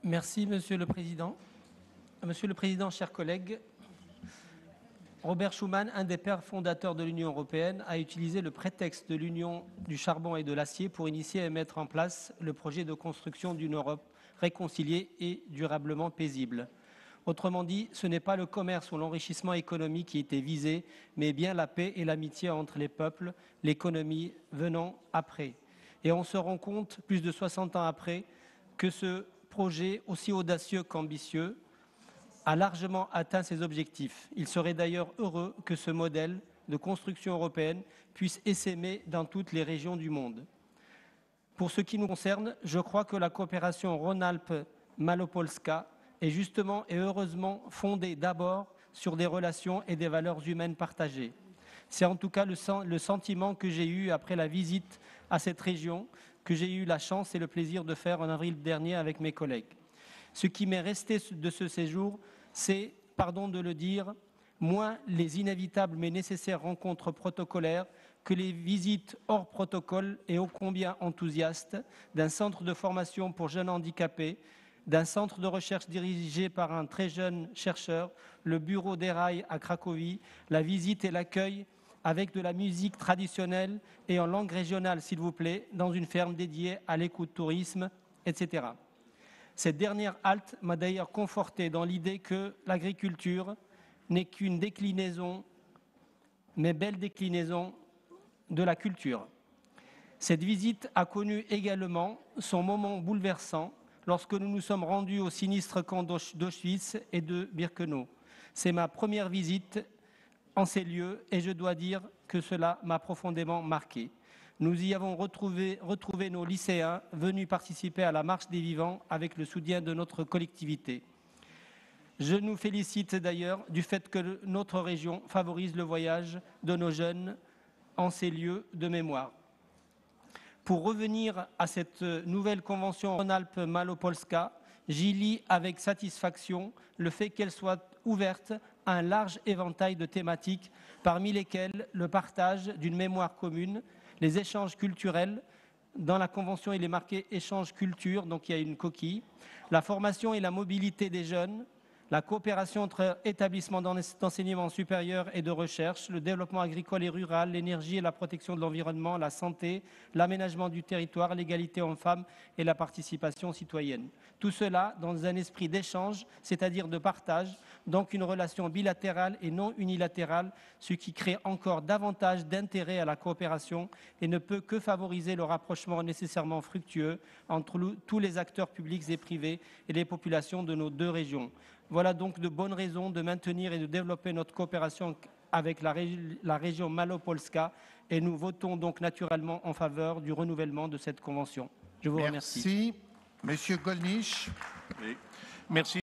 Merci, Monsieur le Président. Monsieur le Président, chers collègues, Robert Schuman, un des pères fondateurs de l'Union européenne, a utilisé le prétexte de l'union du charbon et de l'acier pour initier et mettre en place le projet de construction d'une Europe réconciliée et durablement paisible. Autrement dit, ce n'est pas le commerce ou l'enrichissement économique qui était visé, mais bien la paix et l'amitié entre les peuples, l'économie venant après. Et on se rend compte, plus de 60 ans après, que ce projet, aussi audacieux qu'ambitieux, a largement atteint ses objectifs. Il serait d'ailleurs heureux que ce modèle de construction européenne puisse essaimer dans toutes les régions du monde. Pour ce qui nous concerne, je crois que la coopération Rhône-Alpes-Malopolska est justement et heureusement fondée d'abord sur des relations et des valeurs humaines partagées. C'est en tout cas le sentiment que j'ai eu après la visite à cette région, que j'ai eu la chance et le plaisir de faire en avril dernier avec mes collègues. Ce qui m'est resté de ce séjour, c'est, pardon de le dire, moins les inévitables mais nécessaires rencontres protocolaires que les visites hors protocole et ô combien enthousiastes d'un centre de formation pour jeunes handicapés, d'un centre de recherche dirigé par un très jeune chercheur, le bureau des rails à Cracovie, la visite et l'accueil avec de la musique traditionnelle et en langue régionale, s'il vous plaît, dans une ferme dédiée à l'écotourisme, etc. Cette dernière halte m'a d'ailleurs conforté dans l'idée que l'agriculture n'est qu'une déclinaison, mais belle déclinaison, de la culture. Cette visite a connu également son moment bouleversant lorsque nous nous sommes rendus au sinistre camp d'Auschwitz et de Birkenau. C'est ma première visite en ces lieux et je dois dire que cela m'a profondément marqué. Nous y avons retrouvé nos lycéens venus participer à la marche des vivants avec le soutien de notre collectivité. Je nous félicite d'ailleurs du fait que notre région favorise le voyage de nos jeunes en ces lieux de mémoire. Pour revenir à cette nouvelle convention Rhône-Alpes-Malopolska, j'y lis avec satisfaction le fait qu'elle soit ouverte à un large éventail de thématiques, parmi lesquelles le partage d'une mémoire commune, les échanges culturels. Dans la Convention, il est marqué « échange culture », donc il y a une coquille, la formation et la mobilité des jeunes, la coopération entre établissements d'enseignement supérieur et de recherche, le développement agricole et rural, l'énergie et la protection de l'environnement, la santé, l'aménagement du territoire, l'égalité hommes-femmes et la participation citoyenne. Tout cela dans un esprit d'échange, c'est-à-dire de partage, donc une relation bilatérale et non unilatérale, ce qui crée encore davantage d'intérêt à la coopération et ne peut que favoriser le rapprochement nécessairement fructueux entre tous les acteurs publics et privés et les populations de nos deux régions. Voilà donc de bonnes raisons de maintenir et de développer notre coopération avec la région Malopolska et nous votons donc naturellement en faveur du renouvellement de cette convention. Je vous remercie. Merci. Monsieur Gollnisch. Oui. Merci.